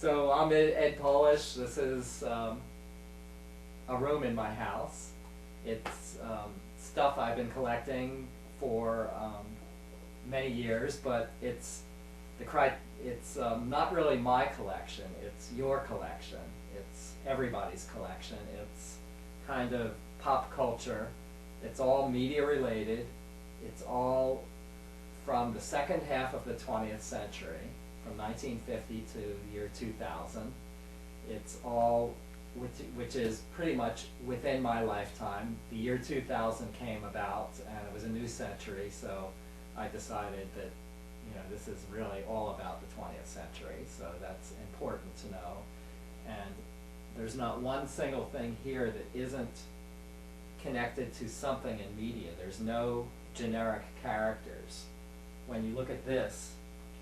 So I'm Ed Polish. This is a room in my house. It's stuff I've been collecting for many years, but it's not really my collection. It's your collection. It's everybody's collection. It's kind of pop culture. It's all media related. It's all from the second half of the 20th century, from 1950 to the year 2000. It's all, which is pretty much within my lifetime. The year 2000 came about, and it was a new century, so I decided that, you know, this is really all about the 20th century, so that's important to know. And there's not one single thing here that isn't connected to something in media. There's no generic characters. When you look at this,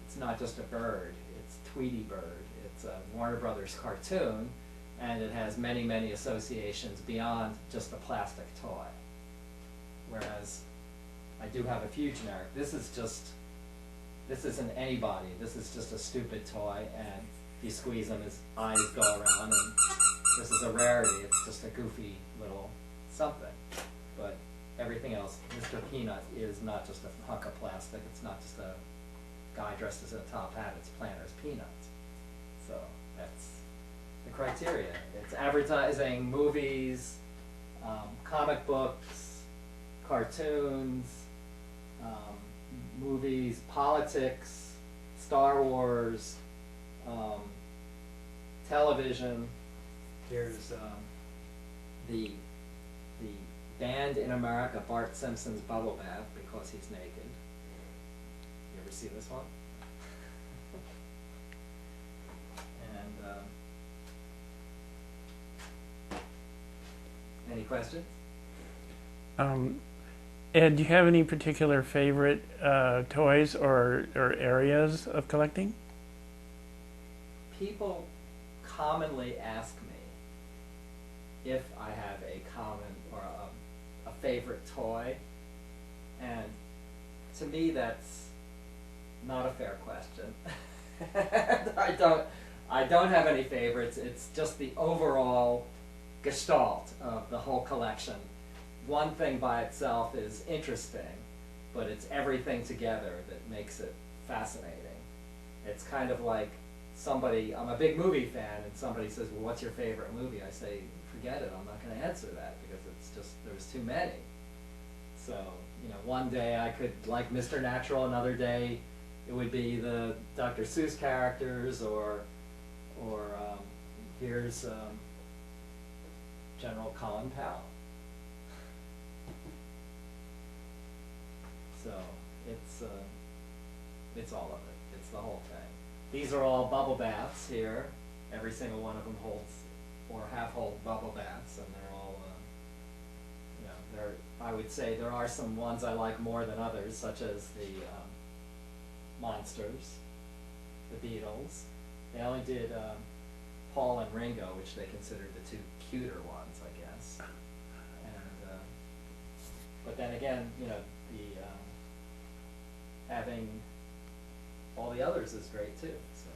it's not just a bird, it's Tweety Bird. It's a Warner Brothers cartoon, and it has many, many associations beyond just a plastic toy. Whereas I do have a few generic. This isn't anybody. This is just a stupid toy, and if you squeeze him, his eyes go around, and this is a rarity. It's just a goofy little something. But everything else, Mr. Peanut is not just a hunk of plastic. It's not just a guy dressed as a top hat. It's Planter's Peanuts. So that's the criteria. It's advertising, movies, comic books, cartoons, movies, politics, Star Wars, television. Here's the banned in America Bart Simpson's Bubble Bath because he's naked. You ever see this one? And any questions? Ed, do you have any particular favorite toys or areas of collecting? People commonly ask me if I have a common or a favorite toy, and to me that's not a fair question. I don't have any favorites. It's just the overall gestalt of the whole collection. One thing by itself is interesting, but it's everything together that makes it fascinating. It's kind of like I'm a big movie fan, and somebody says, well, what's your favorite movie? I say, forget it, I'm not going to answer that, because it's just, there's too many. So, you know, one day I could like Mr. Natural, another day it would be the Dr. Seuss characters, or here's General Colin Powell. So it's all of it. It's the whole thing. These are all bubble baths here. Every single one of them holds or half-hold bubble baths, and they're all, you know, I would say there are some ones I like more than others, such as the Monsters, the Beatles. They only did Paul and Ringo, which they considered the two cuter ones, I guess. And but then again, you know, having all the others is great too. So.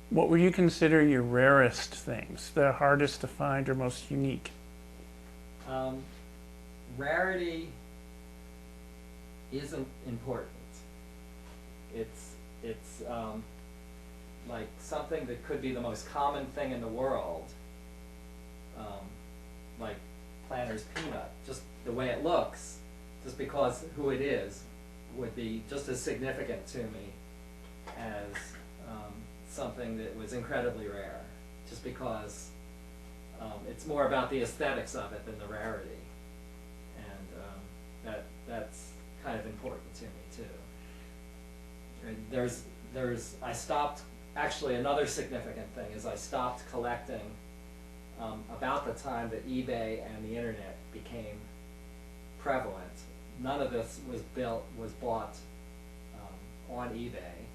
What would you consider your rarest things, the hardest to find or most unique? Rarity isn't important. It's like something that could be the most common thing in the world, like Planter's Peanut. Just the way it looks, just because who it is, would be just as significant to me as something that was incredibly rare, just because it's more about the aesthetics of it than the rarity, and that's kind of important to me too. And I stopped, actually another significant thing is I stopped collecting about the time that eBay and the internet became prevalent. None of this was bought on eBay.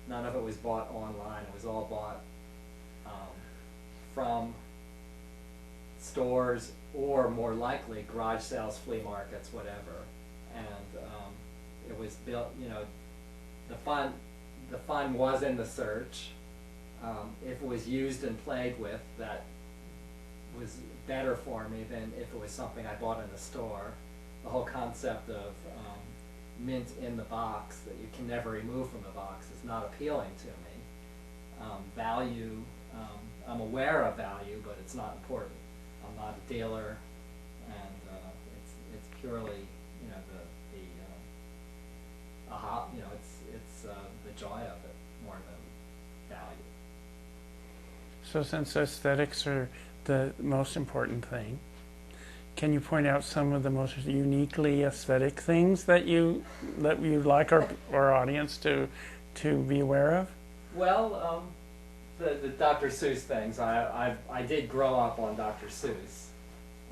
None of it was bought online. It was all bought from stores, or more likely garage sales, flea markets, whatever. And it was built, you know, the fun was in the search. If it was used and played with, that was better for me than if it was something I bought in a store. The whole concept of mint in the box that you can never remove from the box is not appealing to me. Value, I'm aware of value, but it's not important. I'm not a dealer, and it's purely, you know, it's the joy of it more than value. So since aesthetics are the most important thing, can you point out some of the most uniquely aesthetic things that you'd like our audience to be aware of? Well, the Dr. Seuss things, I did grow up on Dr. Seuss,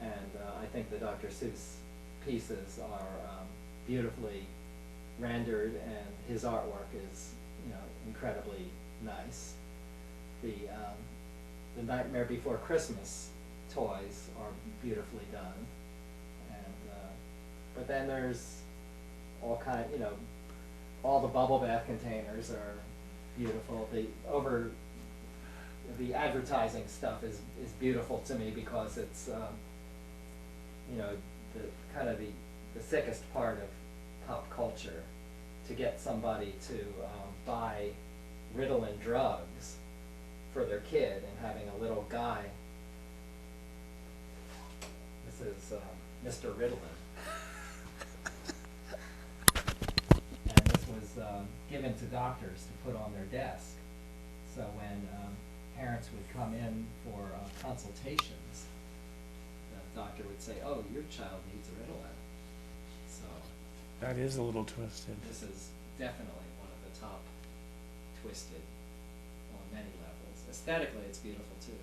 and I think the Dr. Seuss pieces are beautifully rendered, and his artwork is, you know, incredibly nice. The Nightmare Before Christmas toys are beautifully done, and but then there's all kind, you know, all the bubble bath containers are beautiful. The advertising stuff is beautiful to me because it's you know, the kind of the sickest part of pop culture, to get somebody to buy Ritalin drugs for their kid, and having a little guy. This is Mr. Ritalin. And this was given to doctors to put on their desk. So when parents would come in for consultations, the doctor would say, "Oh, your child needs Ritalin." So That is a little twisted. this is definitely one of the top twisted on many levels. Aesthetically, it's beautiful too.